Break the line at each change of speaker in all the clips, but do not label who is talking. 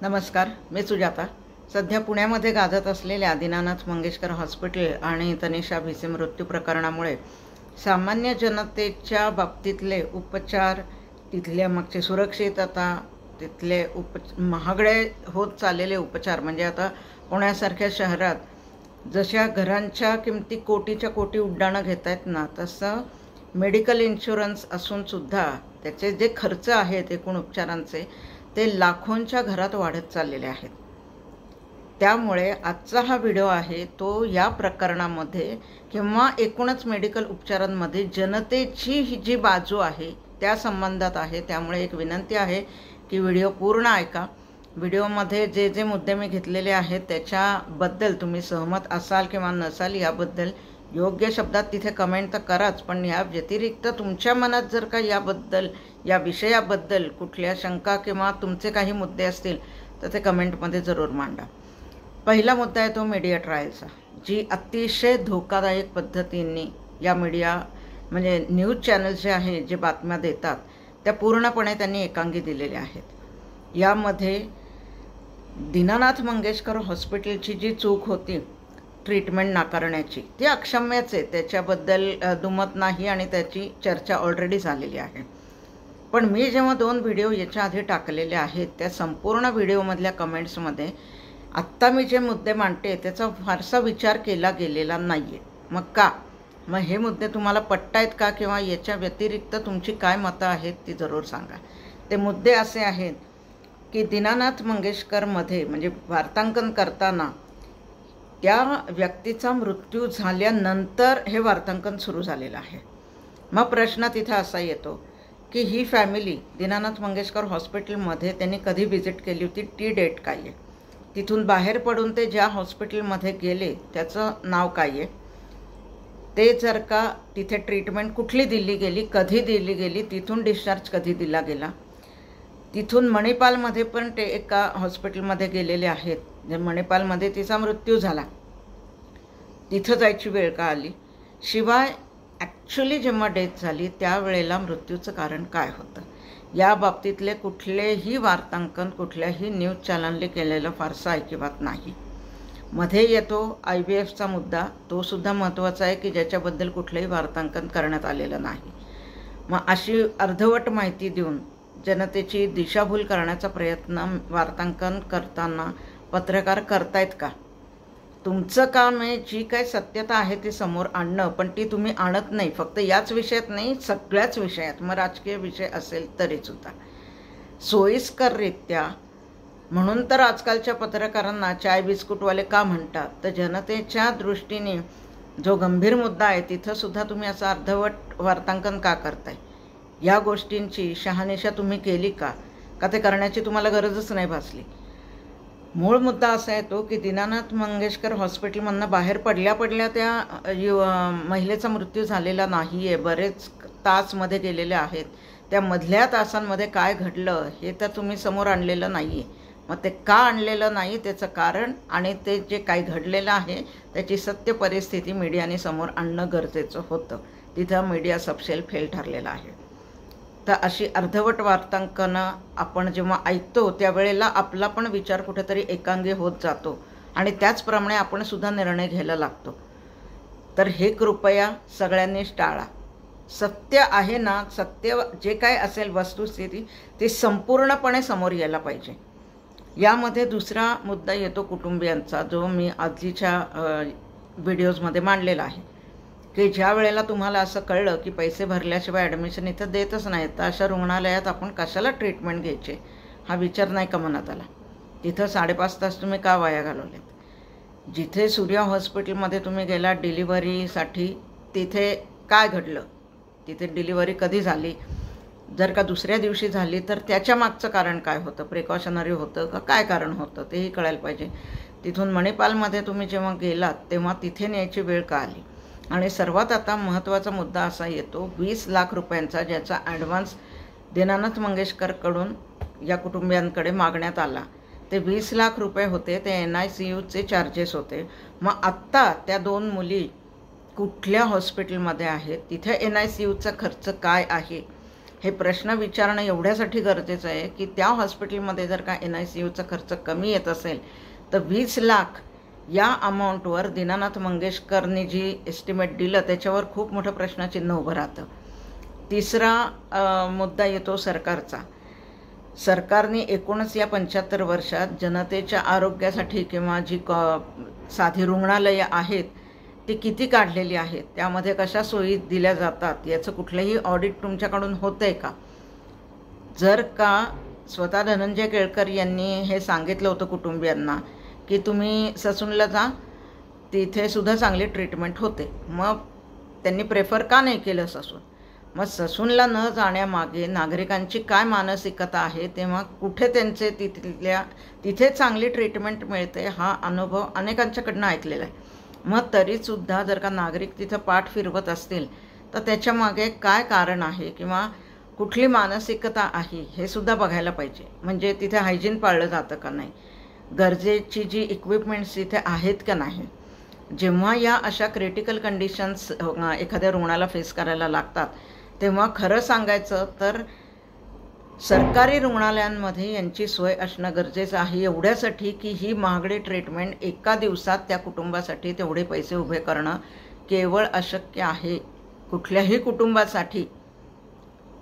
नमस्कार, मी सुजाता। सध्या पुण्यामध्ये गाजत असलेल्या दीनानाथ मंगेशकर हॉस्पिटल आणि तनिषा भिसे मृत्यू प्रकरणामुळे सामान्य जनतेच्या बाबतीतले उपचार, तिथल्या मागची सुरक्षितता, तिथले महागडे होत चाललेले उपचार, म्हणजे आता पुण्यासारख्या शहरात जशा घरांच्या किमती कोटीच्या कोटी उड्डाणं घेत आहेत ना, तसं मेडिकल इन्शुरन्स असूनसुद्धा त्याचे जे खर्च आहेत एकूण उपचारांचे ते लाखोंच्या घरात वाढत चाललेले आहेत। त्यामुळे आजचा हा व्हिडिओ आहे तो या प्रकरणामध्ये किंवा एकूणच मेडिकल उपचारांमध्ये जनतेची ही जी बाजू आहे त्या संबंधात आहे। त्यामुळे एक विनंती आहे की व्हिडिओ पूर्ण ऐका। व्हिडिओमध्ये जे जे मुद्दे मी घेतलेले आहेत त्याच्याबद्दल तुम्ही सहमत असाल किंवा नसाल याबद्दल योग्य शब्दात तिथे कमेंट तर कराच, पण या व्यतिरिक्त तुमच्या मनात जर का याबद्दल या विषयाबद्दल कुठल्या शंका किंवा तुमचे काही मुद्दे असतील तर ते कमेंटमध्ये जरूर मांडा। पहिला मुद्दा आहे तो मीडिया ट्रायलचा, जी अतिशय धोकादायक पद्धतीने या मीडिया म्हणजे न्यूज चॅनल्स जे आहे जे बातम्या देतात त्या पूर्णपणे त्यांनी एकांगी दिलेल्या आहेत। यामध्ये दीनानाथ मंगेशकर हॉस्पिटलची जी चूक होती ट्रीटमेंट नाकारण्याची ती अक्षम्यच आहे, त्याच्याबद्दल दुमत नाही आणि त्याची चर्चा ऑलरेडी झालेली आहे। पण मी जेव्हा 2 व्हिडिओ याच्या आधी टाकलेले आहेत त्या संपूर्ण व्हिडिओमधल्या कमेंट्समध्ये आत्ता मी जे मुद्दे मांडते त्याचा फारसा विचार केला गेलेला नाही आहे। मग का? मग हे मुद्दे तुम्हाला पटतायत का किंवा याच्या व्यतिरिक्त तुमची काय मतं आहेत ती जरूर सांगा। ते मुद्दे असे आहेत की दीनानाथ मंगेशकरमध्ये म्हणजे वार्तांकन करताना त्या व्यक्तीचा मृत्यू झाल्यानंतर हे वार्तांकन सुरू झालेलं आहे। मग प्रश्न तिथे असा येतो की ही फॅमिली दीनानाथ मंगेशकर हॉस्पिटलमध्ये त्यांनी कधी व्हिजिट केली होती, ती डेट काय आहे, तिथून बाहेर पडून ते ज्या हॉस्पिटलमध्ये गेले त्याचं नाव काय आहे, ते जर का तिथे ट्रीटमेंट कुठली दिली गेली, कधी दिली गेली, तिथून डिस्चार्ज कधी दिला गेला, तिथून मणिपालमध्ये पण ते एका हॉस्पिटलमध्ये गेलेले आहेत जे मणिपालमध्ये तिचा मृत्यू झाला, तिथं जायची वेळ का आली, शिवाय ॲक्च्युली जेव्हा डेथ झाली त्यावेळेला मृत्यूचं कारण काय होतं, या बाबतीतले कुठलेही वार्तांकन कुठल्याही न्यूज चॅनलने केलेलं फारसं ऐकिवात नाही। मध्ये येतो IVFचा मुद्दा, तो सुद्धा महत्त्वाचा आहे की ज्याच्याबद्दल कुठलंही वार्तांकन करण्यात आलेलं नाही। मग अशी अर्धवट माहिती देऊन जनतेची दिशाभूल करण्याचा प्रयत्न वार्तांकन करताना पत्रकार करतायत का? तुमचं काम आहे जी काय सत्यता आहे ती समोर आणणं, पण ती तुम्ही आणत नाही। फक्त याच विषयात नाही, सगळ्याच विषयात, मग राजकीय विषय असेल तरीसुद्धा सोयीस्कररित्या। म्हणून तर आजकालच्या पत्रकारांना चाय बिस्कुटवाले का म्हणतात, तर जनतेच्या दृष्टीने जो गंभीर मुद्दा आहे तिथंसुद्धा तुम्ही असं अर्धवट वार्तांकन का करताय? या गोष्टींची शहानिशा तुम्ही केली का ते करण्याची तुम्हाला गरजच नाही भासली? मूळ मुद्दा असा येतो की दीनानाथ मंगेशकर हॉस्पिटलमधनं बाहेर पडल्या त्या महिलेचा मृत्यू झालेला नाही आहे, बरेच तासमध्ये गेलेले आहेत। त्या मधल्या तासांमध्ये काय घडलं हे तर तुम्ही समोर आणलेलं नाही आहे। मग ते का आणलेलं नाही त्याचं कारण आणि ते जे काही घडलेलं आहे त्याची सत्य परिस्थिती मीडियाने समोर आणणं गरजेचं होतं। तिथं मीडिया सपशेल फेल ठरलेला आहे। तर अशी अर्धवट वार्तांकनं आपण जेव्हा ऐकतो त्यावेळेला आपला पण विचार कुठेतरी एकांगी होत जातो आणि त्याचप्रमाणे आपण सुद्धा निर्णय घ्यायला लागतो। तर हे कृपया सगळ्यांनीच टाळा। सत्य आहे ना, सत्य जे काय असेल वस्तुस्थिती ती संपूर्णपणे समोर यायला पाहिजे। यामध्ये दुसरा मुद्दा येतो कुटुंबियांचा, जो मी आधीच्या व्हिडिओजमध्ये मांडलेला आहे की ज्या वेळेला तुम्हाला असं कळलं की पैसे भरल्याशिवाय ॲडमिशन इथं देतच नाहीत, तर अशा रुग्णालयात आपण कशाला ट्रीटमेंट घ्यायचे हा विचार नाही का मनात आला? तिथं 5.5 तास तुम्ही का वाया घालवलेत? जिथे सूर्या हॉस्पिटलमध्ये तुम्ही गेला डिलिव्हरीसाठी, तिथे काय घडलं, तिथे डिलिव्हरी कधी झाली, जर का दुसऱ्या दिवशी झाली तर त्याच्या मागचं कारण काय होतं, प्रिकॉशनरी होतं का काय कारण होतं तेही कळायला पाहिजे। तिथून मणिपालमध्ये तुम्ही जेव्हा गेलात तेव्हा तिथे न्यायची वेळ का आली? आणि सर्वात आता महत्त्वाचा मुद्दा असा येतो 20 लाख रुपयांचा, ज्याचा ॲडव्हान्स दीनानाथ मंगेशकरकडून या कुटुंबियांकडे मागण्यात आला। ते 20 लाख रुपये होते, ते NICUचे चार्जेस होते। मग आत्ता त्या 2 मुली कुठल्या हॉस्पिटलमध्ये आहेत, तिथे NICUचा खर्च काय आहे हे प्रश्न विचारणं एवढ्यासाठी गरजेचं आहे की त्या हॉस्पिटलमध्ये जर का NICUचा खर्च कमी येत असेल तर 20 लाख या अमाऊंटवर दीनानाथ मंगेशकरनी जी एस्टिमेट दिलं त्याच्यावर खूप मोठं प्रश्नचिन्ह उभं राहतं. तिसरा मुद्दा येतो सरकारचा. सरकारने एकूणच या 75 वर्षात जनतेच्या आरोग्यासाठी किंवा जी साधी रुग्णालयं आहेत ती किती काढलेली आहेत, त्यामध्ये कशा सोयी दिल्या जातात याचं कुठलंही ऑडिट तुमच्याकडून होतं आहे का? जर का स्वतः धनंजय केळकर यांनी हे सांगितलं होतं कुटुंबियांना की तुम्ही ससूनला जा, तिथे सुद्धा चांगली ट्रीटमेंट होते, मग त्यांनी प्रेफर का नाही केलं ससून? मग ससूनला न जाण्यामागे नागरिकांची काय मानसिकता आहे, तेव्हा कुठे त्यांचे तिथे चांगली ट्रीटमेंट मिळते हा अनुभव अनेकांच्याकडनं ऐकलेला आहे. मग तरीसुद्धा जर का नागरिक तिथं पाठ फिरवत असतील तर त्याच्यामागे काय कारण आहे किंवा कुठली मानसिकता आहे हे सुद्धा बघायला पाहिजे. म्हणजे तिथे हायजीन पाळलं जातं का नाही, गरजेची जी इक्विपमेंट्स तिथे आहेत का नाही. जेव्हा या अशा क्रिटिकल कंडिशन्स एखाद्या रुग्णाला फेस करायला लागतात तेव्हा खरं सांगायचं तर सरकारी रुग्णालयांमध्ये यांची सोय असणं गरजेचं आहे, एवढ्यासाठी की ही महागडी ट्रीटमेंट एका दिवसात त्या कुटुंबासाठी तेवढे पैसे उभे करणं केवळ अशक्य आहे. कुठल्याही कुटुंबासाठी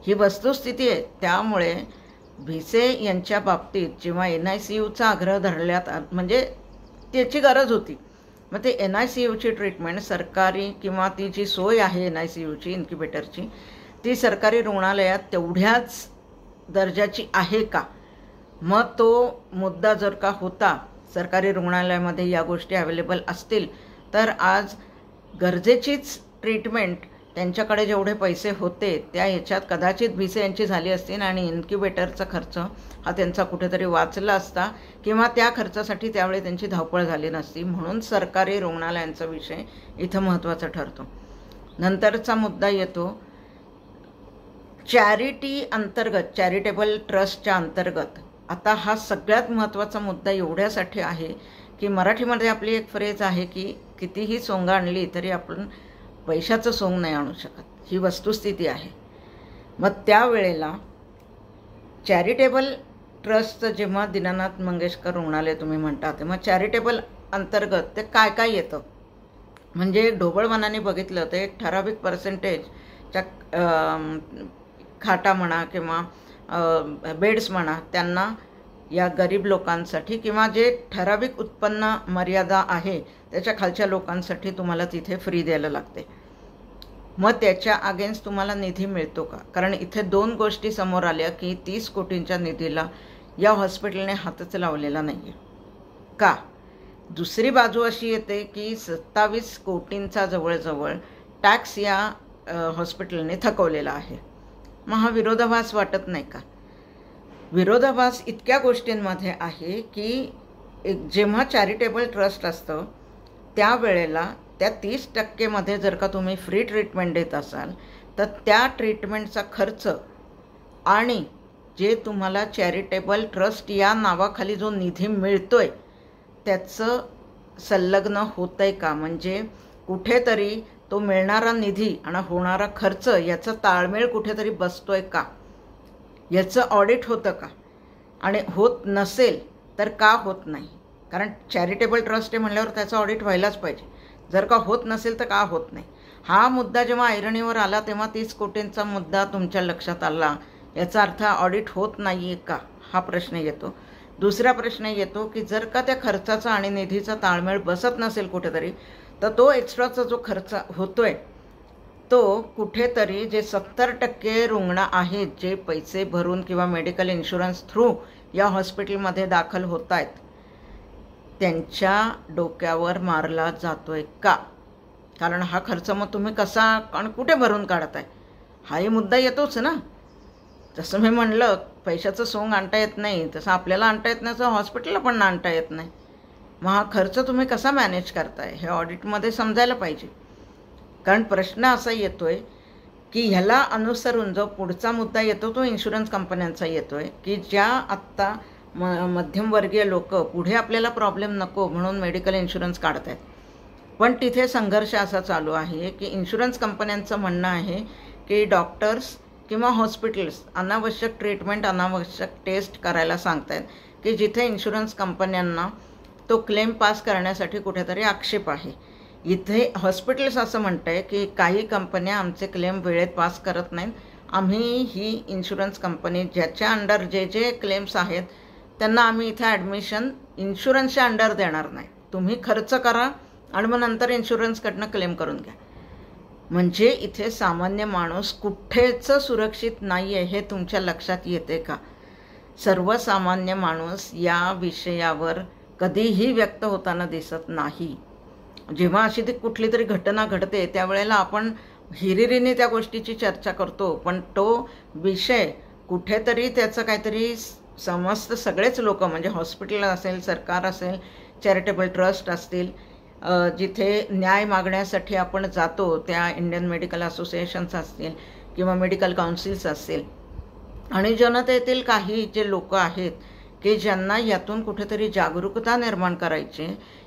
ही वस्तुस्थिती आहे. त्यामुळे भिसे यांच्या बाबतीत जेव्हा NICUचा आग्रह धरल्यात म्हणजे त्याची गरज होती, मग ते NICUची ट्रीटमेंट सरकारी किंवा ती जी सोय आहे NICUची इन्क्युबेटरची ती सरकारी रुग्णालयात तेवढ्याच दर्जाची आहे का? मग तो मुद्दा जर का होता, सरकारी रुग्णालयामध्ये या गोष्टी अवेलेबल असतील तर आज गरजेचीच ट्रीटमेंट त्यांच्याकडे जेवढे पैसे होते त्या ह्याच्यात कदाचित भिसे यांची झाली असतील आणि इन्क्युबेटरचा खर्च हा त्यांचा कुठेतरी वाचला असता किंवा त्या खर्चासाठी त्यावेळी त्यांची धावपळ झाली नसती. म्हणून सरकारी रुग्णालयांचा विषय इथं महत्त्वाचा ठरतो. नंतरचा मुद्दा येतो चॅरिटी अंतर्गत, चॅरिटेबल ट्रस्टच्या अंतर्गत. आता हा सगळ्यात महत्त्वाचा मुद्दा एवढ्यासाठी आहे की मराठीमध्ये आपली एक फ्रेज आहे की कितीही सोंग आणली तरी आपण पैशाचं सोंग नाही आणू शकत, ही वस्तुस्थिती आहे. मग त्यावेळेला चॅरिटेबल ट्रस्टचं जेव्हा दीनानाथ मंगेशकर रुग्णालय तुम्ही म्हणता तेव्हा चॅरिटेबल अंतर्गत ते काय काय येतं, म्हणजे ढोबळ मनाने बघितलं ते ठराविक पर्सेंटेजच्या खाटा म्हणा किंवा बेड्स म्हणा त्यांना या गरीब लोकांसाठी किंवा जे ठराविक उत्पन्न मर्यादा आहे त्याच्या खालच्या लोकांसाठी तुम्हाला तिथे फ्री द्यायला लागते. मग त्याच्या अगेन्स्ट तुम्हाला निधी मिळतो का? कारण इथे 2 गोष्टी समोर आल्या की 30 कोटींच्या निधीला या हॉस्पिटलने हातच लावलेला नाही आहे का? दुसरी बाजू अशी येते की 27 कोटींचा जवळजवळ टॅक्स या हॉस्पिटलने थकवलेला आहे. मग हा विरोधाभास वाटत नाही का? विरोधाभास इतक्या गोष्टींमध्ये आहे की जेव्हा चॅरिटेबल ट्रस्ट असतं त्यावेळेला त्या 30% जर का तुम्ही फ्री ट्रीटमेंट देत असाल तर त्या ट्रीटमेंटचा खर्च आणि जे तुम्हाला चॅरिटेबल ट्रस्ट या नावाखाली जो निधी मिळतोय त्याचं संलग्न होतं आहे का? म्हणजे कुठेतरी तो मिळणारा निधी आणि होणारा खर्च याचा ताळमेळ कुठेतरी बसतोय का, याचं ऑडिट होतं का? आणि होत नसेल तर का होत नाही? कारण चॅरिटेबल ट्रस्ट आहे म्हणल्यावर त्याचं ऑडिट व्हायलाच पाहिजे. जर का होत नसेल तर का होत नाही? हा मुद्दा जेव्हा ऐरणीवर आला तेव्हा 30 कोटींचा मुद्दा तुमच्या लक्षात आला, याचा अर्थ ऑडिट होत नाही आहे का हा प्रश्न येतो. दुसरा प्रश्न येतो की जर का त्या खर्चाचा आणि निधीचा ताळमेळ बसत नसेल कुठेतरी तर तो एक्स्ट्राचा जो खर्च होतोय तो कुठेतरी जे 70% रुग्ण आहेत जे पैसे भरून किंवा मेडिकल इन्शुरन्स थ्रू या हॉस्पिटलमध्ये दाखल होत आहेत त्यांच्या डोक्यावर मारला जातोय का? कारण हा खर्च मग तुम्ही कसा आणि कुठे भरून काढताय हाही मुद्दा येतोच ना. जसं मी म्हणलं पैशाचं सोंग आणता येत नाही तसं आपल्याला आणता येत नाही, तसं हॉस्पिटलला पण आणता येत नाही. मग हा खर्च तुम्ही कसा मॅनेज करताय हे ऑडिटमध्ये समजायला पाहिजे. कारण प्रश्न असा येतोय की ह्याला अनुसरून जो पुढचा मुद्दा येतो तो इन्शुरन्स कंपन्यांचा येतोय की ज्या आत्ता मध्यमवर्गीय लोक पुढे आपल्याला प्रॉब्लेम नको म्हणून मेडिकल इन्शुरन्स काढत आहेत. पण तिथे संघर्ष असा चालू आहे की इन्शुरन्स कंपन्यांचं म्हणणं आहे की डॉक्टर्स किंवा हॉस्पिटल्स अनावश्यक ट्रीटमेंट, अनावश्यक टेस्ट करायला सांगत आहेत की जिथे इन्शुरन्स कंपन्यांना तो क्लेम पास करण्यासाठी कुठेतरी आक्षेप आहे. इथे हॉस्पिटल्स असं म्हणत आहे की काही कंपन्या आमचे क्लेम वेळेत पास करत नाहीत, आम्ही ही इन्शुरन्स कंपनी ज्याच्या अंडर जे जे क्लेम्स आहेत त्यांना आम्ही इथे ॲडमिशन इन्शुरन्सच्या अंडर देणार नाही, तुम्ही खर्च करा आणि मग नंतर इन्शुरन्सकडनं क्लेम करून घ्या. म्हणजे इथे सामान्य माणूस कुठेच सुरक्षित नाही आहे हे तुमच्या लक्षात येते का? सर्वसामान्य माणूस या विषयावर कधीही व्यक्त होताना दिसत नाही. जेव्हा अशी ती कुठली तरी घटना घडते त्यावेळेला आपण हिरिरीने त्या गोष्टीची चर्चा करतो, पण तो विषय कुठेतरी त्याचं काहीतरी समस्त सगळेच लोक म्हणजे हॉस्पिटल असेल, सरकार असेल, चॅरिटेबल ट्रस्ट असतील, जिथे न्याय मागण्यासाठी आपण जातो त्या इंडियन मेडिकल असोसिएशन्स असतील किंवा मेडिकल काउन्सिल्स असतील आणि जनतेतील काही जे लोक आहेत की ज्यांना यातून कुठेतरी जागरूकता निर्माण करायची,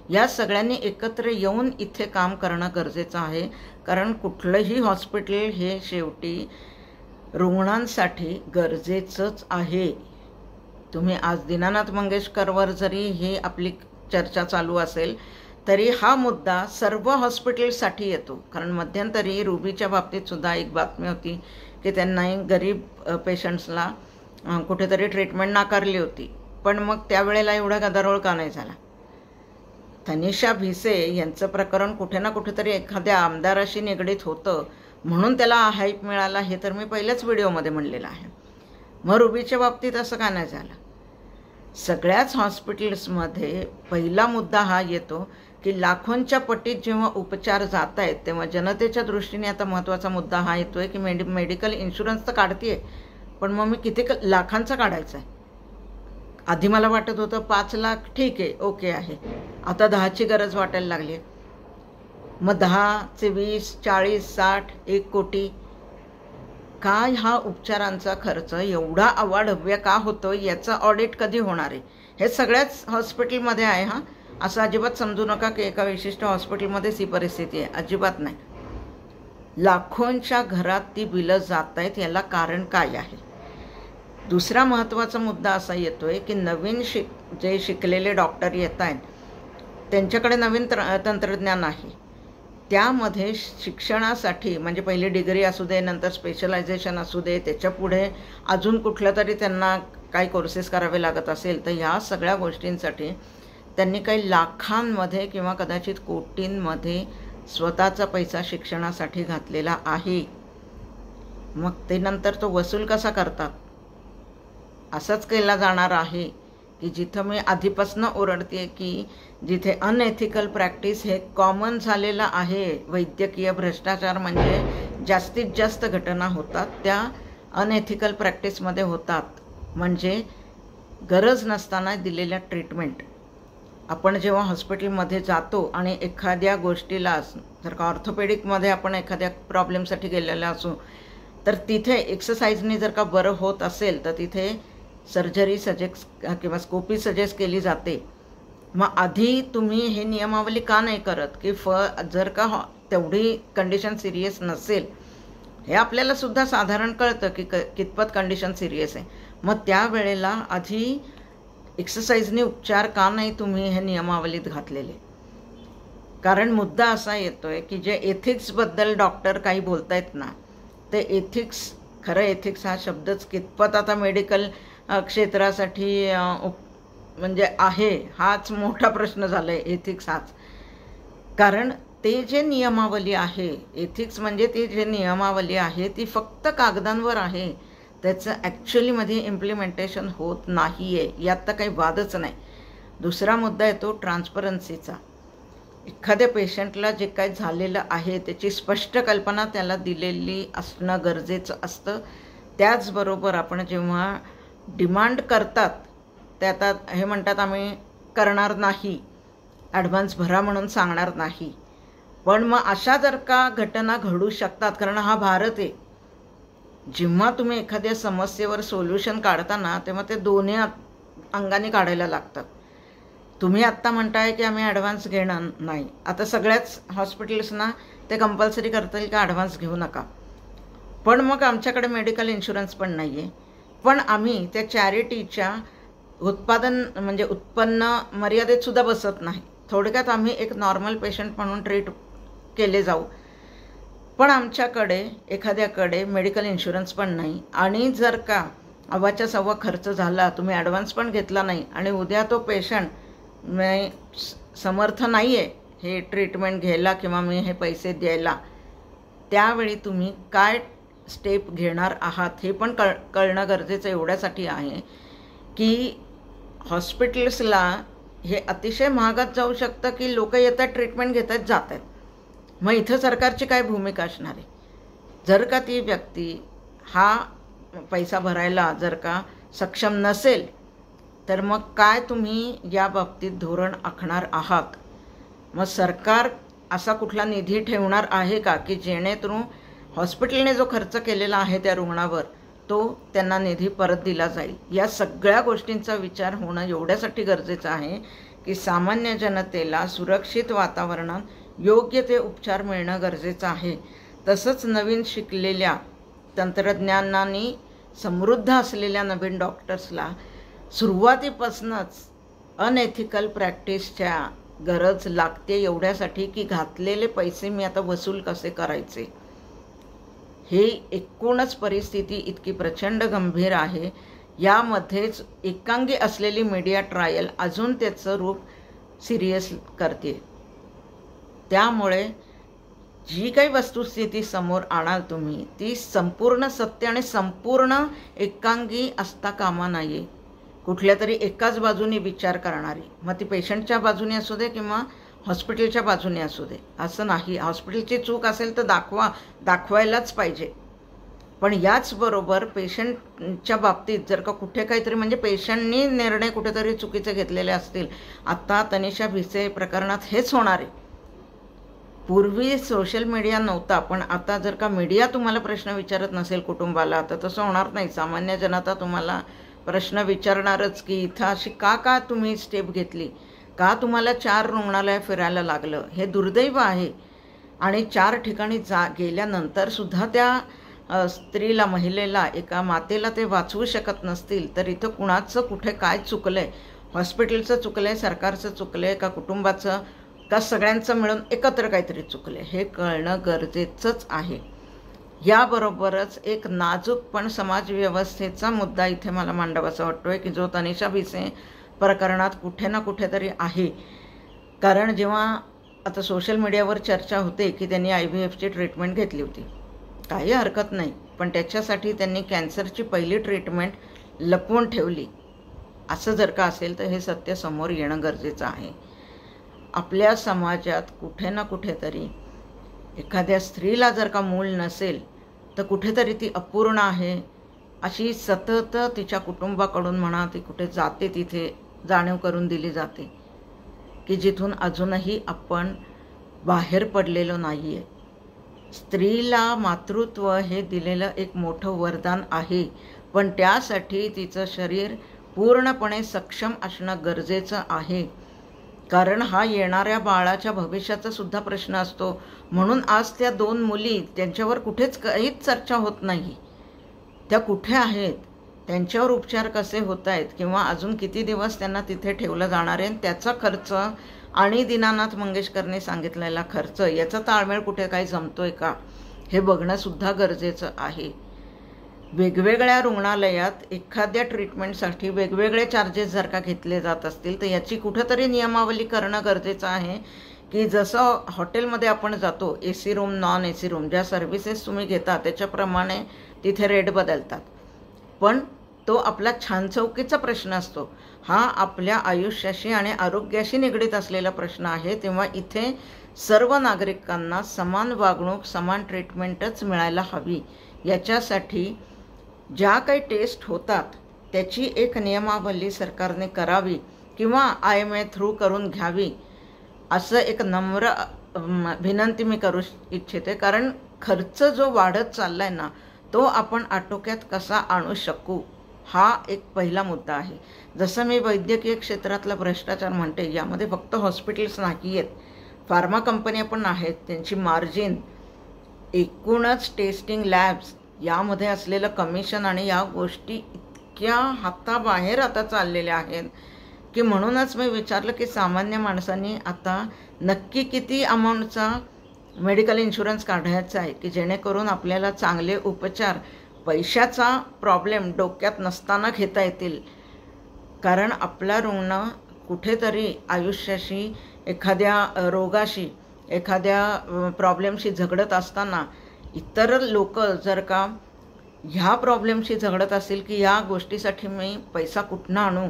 या सगळ्यांनी एकत्र येऊन इथे काम करणं गरजेचं आहे. कारण कुठलंही हॉस्पिटल हे शेवटी रुग्णांसाठी गरजेचंच आहे. तुम्ही आज दीनानाथ मंगेशकरवर जरी हे आपली चर्चा चालू असेल तरी हा मुद्दा सर्व हॉस्पिटल्ससाठी येतो. कारण मध्यंतरी रुबीच्या बाबतीत सुद्धा एक बातमी होती की त्यांनाही गरीब पेशंट्सला कुठेतरी ट्रीटमेंट नाकारली होती, पण मग त्यावेळेला एवढा गदारोळ का नाही झाला? तनिषा भिसे यांचं प्रकरण कुठे ना कुठेतरी एखाद्या आमदाराशी निगडीत होतं म्हणून त्याला हाईप मिळाला, हे तर मी पहिल्याच व्हिडिओमध्ये म्हणलेलं आहे. मग रुबीच्या बाबतीत असं का नाही झालं? सगळ्याच हॉस्पिटल्समध्ये पहिला मुद्दा हा येतो की लाखोंच्या पटीत जेव्हा उपचार जात आहेत तेव्हा जनतेच्या दृष्टीने आता महत्त्वाचा मुद्दा हा येतो आहे की मेडिकल इन्शुरन्स तर काढते, पण मग मी किती लाखांचा काढायचा आहे? आधी मला वाटत होतं 5 लाख ठीक आहे, ओके आहे, आता 10ची गरज वाटायला लागली आहे. मग 10चे 20, 40, 60, 1 कोटी. काय हा उपचारांचा खर्च एवढा अवाढव्य का होतो याचं ऑडिट कधी होणार आहे? हे सगळ्याच हॉस्पिटलमध्ये आहे. असं अजिबात समजू नका की एका विशिष्ट हॉस्पिटलमध्येच ही परिस्थिती आहे, अजिबात नाही. लाखोंच्या घरात ती बिलं जात आहेत, याला कारण काय आहे? दुसरा महत्त्वाचा मुद्दा असा येतो आहे की नवीन जे शिकलेले डॉक्टर येत आहेत त्यांच्याकडे नवीन तंत्रज्ञान आहे. त्यामध्ये शिक्षणासाठी म्हणजे पहिली डिग्री असू दे, नंतर स्पेशलायझेशन असू दे, त्याच्या पुढे अजून कुठलं तरी त्यांना काही कोर्सेस करावे लागत असेल तर ह्या सगळ्या गोष्टींसाठी त्यांनी काही लाखांमध्ये किंवा कदाचित कोटींमध्ये स्वतःचा पैसा शिक्षणासाठी घातलेला आहे. मग ते नंतर तो वसूल कसा करतात? असंच केला जाणार आहे की जिथं मी आधीपासून ओरडते की जिथे अनएथिकल प्रॅक्टिस हे कॉमन झालेलं आहे, वैद्यकीय भ्रष्टाचार म्हणजे जास्तीत जास्त घटना होतात त्या अनएथिकल प्रॅक्टिसमध्ये होतात. म्हणजे गरज नसताना दिलेल्या ट्रीटमेंट. आपण जेव्हा हॉस्पिटलमध्ये जातो आणि एखाद्या गोष्टीला जर का ऑर्थोपेडिकमध्ये आपण एखाद्या प्रॉब्लेमसाठी गेलेला असू तर तिथे एक्सरसाइजनी जर का बरं होत असेल तर तिथे सर्जरी सजेस्ट किंवा स्कोपी सजेस्ट केली जाते. मग आधी तुम्ही हे नियमावली का नाही करत की जर का तेवढी कंडिशन सिरियस नसेल, हे आपल्याला सुद्धा साधारण कळतं की कितपत कंडिशन सिरियस आहे, मग त्यावेळेला आधी एक्सरसाइजने उपचार का नाही तुम्ही हे नियमावलीत घातलेले? कारण मुद्दा असा येतोय की जे एथिक्सबद्दल डॉक्टर काही बोलतायत ना, ते एथिक्स, खरं एथिक्स हा शब्दच कितपत आता मेडिकल क्षेत्रासाठी म्हणजे आहे हाच मोठा प्रश्न झाला आहे, एथिक्स हाच. कारण ते जे नियमावली आहे, एथिक्स म्हणजे ती जे नियमावली आहे ती फक्त कागदांवर आहे, त्याचं ॲक्च्युलीमध्ये इम्प्लिमेंटेशन होत नाही आहे, यात तर काही वादच नाही. दुसरा मुद्दा येतो ट्रान्सपरन्सीचा. एखाद्या पेशंटला जे काय झालेलं आहे त्याची स्पष्ट कल्पना त्याला दिलेली असणं गरजेचं असतं. त्याचबरोबर आपण जेव्हा डिमांड करतात ते आता हे म्हणतात आम्ही करणार नाही, ॲडव्हान्स भरा म्हणून सांगणार नाही, पण मग अशा जर का घटना घडू शकतात, कारण हा भारत आहे. जेव्हा तुम्ही एखाद्या समस्येवर सोल्युशन काढताना तेव्हा ते दोन्ही अंगाने काढायला लागतात. तुम्ही आत्ता म्हणताय की आम्ही ॲडव्हान्स घेणार नाही, आता सगळ्याच हॉस्पिटल्सना ते कंपल्सरी करता येईल का ॲडव्हान्स घेऊ नका. पण मग आमच्याकडे मेडिकल इन्शुरन्स पण नाही आहे, पण आम्ही त्या चॅरिटीच्या उत्पन्न मर्यादेतसुद्धा बसत नाही. थोडक्यात आम्ही एक नॉर्मल पेशंट म्हणून ट्रीट केले जाऊ, पण आमच्याकडे एखाद्याकडे मेडिकल इन्शुरन्स पण नाही. आणि जर का अव्वाच्या सव्वा खर्च झाला, तुम्ही ॲडव्हान्स पण घेतला नाही आणि उद्या तो पेशंट समर्थ नाही आहे हे ट्रीटमेंट घ्यायला किंवा मी हे पैसे द्यायला, त्यावेळी तुम्ही काय स्टेप घेणार आहात हे पण कळणं गरजेचं एवढ्यासाठी आहे की हॉस्पिटल्सला हे अतिशय महागात जाऊ शकतं की लोक येतात, ट्रीटमेंट घेतात, जात आहेत. मग इथं सरकारची काय भूमिका असणार आहे? जर का ती व्यक्ती हा पैसा भरायला जर का सक्षम नसेल, तर मग काय तुम्ही या बाबतीत धोरण आखणार आहात? मग सरकार असा कुठला निधी ठेवणार आहे का की जेणेकरून हॉस्पिटलने जो खर्च केलेला आहे त्या रुग्णावर तो त्यांना निधी परत दिला जाईल? या सगळ्या गोष्टींचा विचार होणं एवढ्यासाठी गरजेचं आहे की सामान्य जनतेला सुरक्षित वातावरणात योग्य ते उपचार मिळणं गरजेचं आहे. तसंच नवीन शिकलेल्या, तंत्रज्ञानाने समृद्ध असलेल्या नवीन डॉक्टर्सला सुरुवातीपासूनच अनएथिकल प्रॅक्टिसच्या गरज लागते एवढ्यासाठी की घातलेले पैसे मी आता वसूल कसे करायचे. हे एकूणच परिस्थिती इतकी प्रचंड गंभीर आहे. यामध्येच एकांगी असलेली मीडिया ट्रायल अजून त्याचं रूप सिरियस करते. त्यामुळे जी काही वस्तुस्थिती समोर आणाल तुम्ही ती संपूर्ण सत्य आणि संपूर्ण एकांगी असता कामा नये. कुठल्या तरी एकाच बाजूने विचार करणारी, मग ती पेशंटच्या बाजूने असू दे किंवा हॉस्पिटलच्या बाजूने असू दे, असं नाही. हॉस्पिटलची चूक असेल तर दाखवायलाच पाहिजे. पण याचबरोबर पेशंटच्या बाबतीत जर का कुठे काहीतरी पेशंटनी निर्णय कुठेतरी चुकीचे घेतलेले असतील, आता तनिषा भिसे प्रकरणात हेच होणार आहे. पूर्वी सोशल मीडिया नव्हता, पण आता जर का मीडिया तुम्हाला प्रश्न विचारत नसेल कुटुंबाला, तर तसं होणार नाही. सामान्य जनता तुम्हाला प्रश्न विचारणारच की इथं अशी का तुम्ही स्टेप घेतली, का तुम्हाला 4 रुग्णालय फिरायला लागलं. हे दुर्दैव आहे. आणि 4 ठिकाणी गेल्यानंतर सुद्धा त्या स्त्रीला, महिलेला, एका मातेला ते वाचवू शकत नसतील, तर इथं कुणाचं कुठे काय चुकलं आहे? हॉस्पिटलचं चुकलं आहे, सरकारचं चुकलं आहे, का कुटुंबाचं, का सगळ्यांचं मिळून एकत्र काहीतरी चुकले, हे कळणं गरजेचंच आहे. याबरोबरच एक नाजूक पण समाजव्यवस्थेचा मुद्दा इथे मला मांडावासा वाटतोय की जो तनिषा भिसे प्रकरणात कुठे ना कुठेतरी आहे. कारण जेव्हा आता सोशल मीडियावर चर्चा होते की त्यांनी IVFची ट्रीटमेंट घेतली होती, काही हरकत नाही, पण त्याच्यासाठी त्यांनी कॅन्सरची पहिली ट्रीटमेंट लपवून ठेवली, असं जर का असेल तर हे सत्य समोर येणं गरजेचं आहे. आपल्या समाजात कुठे ना कुठेतरी एखाद्या स्त्रीला जर का मूल नसेल तर कुठेतरी ती अपूर्ण आहे अशी सतत तिच्या कुटुंबाकडून म्हणा, ती कुठे जाते तिथे जाणीव करून दिली जाते की जिथून अजूनही आपण बाहेर पडलेलो नाही आहे. स्त्रीला मातृत्व हे दिलेलं एक मोठं वरदान आहे, पण त्यासाठी तिचं शरीर पूर्णपणे सक्षम असणं गरजेचं आहे. कारण हा येणाऱ्या बाळाच्या भविष्याचा सुद्धा प्रश्न असतो. म्हणून आज त्या 2 मुली, त्यांच्यावर कुठेच काहीच चर्चा होत नाही. त्या कुठे आहेत, त्यांच्यावर उपचार कसे होत आहेत, किंवा अजून किती दिवस त्यांना तिथे ठेवलं जाणार आहे, त्याचा खर्च आणि दीनानाथ मंगेशकरने सांगितलेला खर्च याचा ताळमेळ कुठे काही जमतोय का, हे बघणंसुद्धा गरजेचं आहे. वेगवेगळ्या रुग्णालयात एखाद्या ट्रीटमेंटसाठी वेगवेगळे चार्जेस जर का घेतले जात असतील तर याची कुठंतरी नियमावली करणं गरजेचं आहे की जसं हॉटेलमध्ये आपण जातो, AC room, non AC room, ज्या सर्व्हिसेस तुम्ही घेता त्याच्याप्रमाणे तिथे रेट बदलतात. पण तो आपला छान चौकीचा प्रश्न असतो, हा आपल्या आयुष्याशी आणि आरोग्याशी निगडीत असलेला प्रश्न आहे. तेव्हा इथे सर्व नागरिकांना समान वागणूक, समान ट्रीटमेंटच मिळायला हवी. याच्यासाठी ज्या काही टेस्ट होतात त्याची एक नियमावली सरकारने करावी किंवा IMA थ्रू करून घ्यावी, असं एक नम्र विनंती मी करू इच्छिते. कारण खर्च जो वाढत चालला आहे ना, तो आपण आटोक्यात कसा आणू शकू, हा एक पहिला मुद्दा आहे. जसं मी वैद्यकीय क्षेत्रातला भ्रष्टाचार म्हणते, यामध्ये फक्त हॉस्पिटल्स नाही आहेत, फार्मा कंपन्या पण आहेत. त्यांची मार्जिन, एकूणच टेस्टिंग लॅब्स यामध्ये असलेलं कमिशन आणि या गोष्टी इतक्या हाताबाहेर आता चाललेल्या आहेत की म्हणूनच मी विचारलं की सामान्य माणसांनी आता नक्की किती अमाऊंटचा मेडिकल इन्शुरन्स काढायचा आहे की जेणेकरून आपल्याला चांगले उपचार पैशाचा प्रॉब्लेम डोक्यात नसताना घेता येतील. कारण आपला रुग्ण कुठेतरी आयुष्याशी, एखाद्या रोगाशी, एखाद्या प्रॉब्लेमशी झगडत असताना इतर लोक जर का ह्या प्रॉब्लेमशी झगडत असतील की या गोष्टीसाठी मी पैसा कुठनं आणू,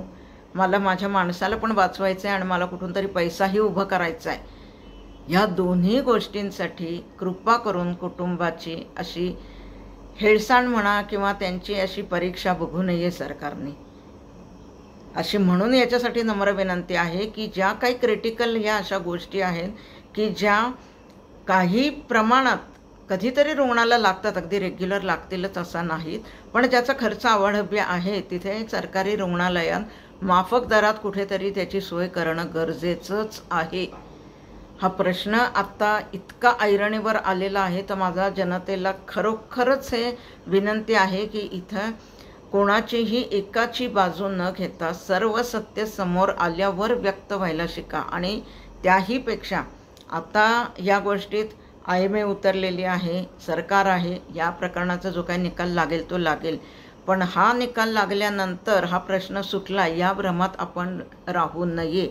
मला माझ्या माणसाला पण वाचवायचं आहे आणि मला कुठून तरी पैसाही उभा करायचा आहे, ह्या दोन्ही गोष्टींसाठी कृपा करून कुटुंबाची अशी हेळसांड म्हणा किंवा त्यांची अशी परीक्षा बघू नये सरकारने अशी म्हणून याच्यासाठी नम्र विनंती आहे की ज्या काही क्रिटिकल ह्या अशा गोष्टी आहेत की ज्या काही प्रमाणात कधीतरी रुग्णाला लागतात, अगदी रेग्युलर लागतीलच असं नाहीत, पण ज्याचा खर्च अवाढव्य आहे तिथे सरकारी रुग्णालयात माफक दरात कुठेतरी त्याची सोय करणं गरजेचंच आहे. हा प्रश्न आत्ता इतका ऐरणीवर आलेला आहे तर माझा जनतेला खरोखरच हे विनंती आहे की इथं कोणाचीही एकाची बाजू न घेता सर्व सत्य समोर आल्यावर व्यक्त व्हायला शिका. आणि त्याहीपेक्षा आता या गोष्टीत IMA उतरलेली आहे, सरकार आहे, या प्रकरणाचा जो काही निकाल लागेल तो लागेल, पण हा निकाल लागल्यानंतर हा प्रश्न सुटला या भ्रमात आपण राहू नये.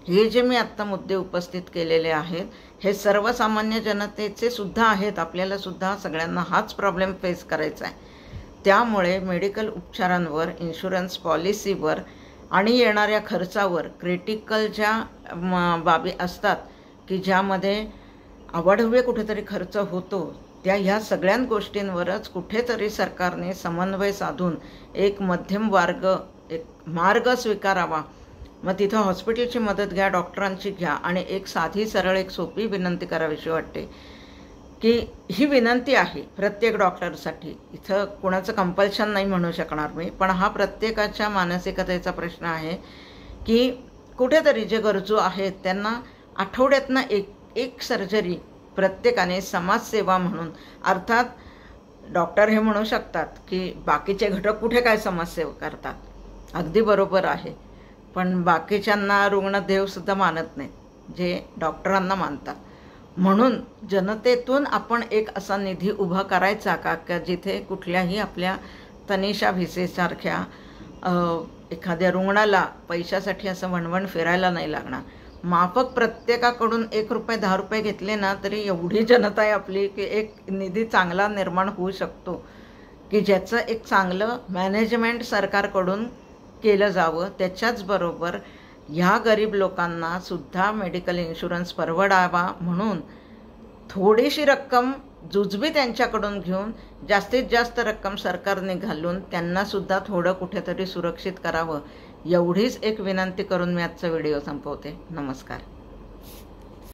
हे जे मी आत्ता मुद्दे उपस्थित केलेले आहेत हे सर्वसामान्य जनतेचे सुद्धा आहेत, आपल्याला सुद्धा सगळ्यांना हाच प्रॉब्लेम फेस करायचा आहे. त्यामुळे मेडिकल उपचारांवर, इन्शुरन्स पॉलिसीवर आणि येणाऱ्या खर्चावर क्रिटिकल ज्या बाबी असतात की ज्यामध्ये अवाढव्य कुठेतरी खर्च होतो त्या ह्या सगळ्या गोष्टींवरच कुठेतरी सरकारने समन्वय साधून एक मध्यम मार्ग स्वीकारावा. मग तिथं हॉस्पिटलची मदत घ्या, डॉक्टरांची घ्या आणि एक साधी सरळ एक सोपी विनंती करावीशी वाटते की ही विनंती आहे प्रत्येक डॉक्टरसाठी. इथं कुणाचं कंपल्शन नाही म्हणू शकणार मी, पण हा प्रत्येकाच्या मानसिकतेचा प्रश्न आहे की कुठेतरी जे गरजू आहेत त्यांना आठवड्यातनं एक सर्जरी प्रत्येकाने समाजसेवा म्हणून, अर्थात डॉक्टर हे म्हणू शकतात की बाकीचे घटक कुठे काय समाजसेवा करतात, अगदी बरोबर आहे, पण बाकीच्यांना रुग्ण देवसुद्धा मानत नाहीत जे डॉक्टरांना मानतात. म्हणून जनतेतून आपण एक असा निधी उभा करायचा का जिथे कुठल्याही आपल्या तनिषा भिसेसारख्या एखाद्या रुग्णाला पैशासाठी असं वणवण फिरायला नाही लागणार. माफक प्रत्येकाकडून ₹1 ₹10 घेतले ना तरी एवढी जनता आहे आपली की एक निधी चांगला निर्माण होऊ शकतो की ज्याचं एक चांगलं मॅनेजमेंट सरकारकडून केलं जावं. त्याच्याचबरोबर ह्या गरीब लोकांना सुद्धा मेडिकल इन्शुरन्स परवडावा म्हणून थोडीशी रक्कम जुजबी त्यांच्याकडून घेऊन जास्तीत जास्त रक्कम सरकारने घालून त्यांनासुद्धा थोडं कुठेतरी सुरक्षित करावं, एवढीच एक विनंती करून मी आजचा व्हिडिओ संपवते. नमस्कार.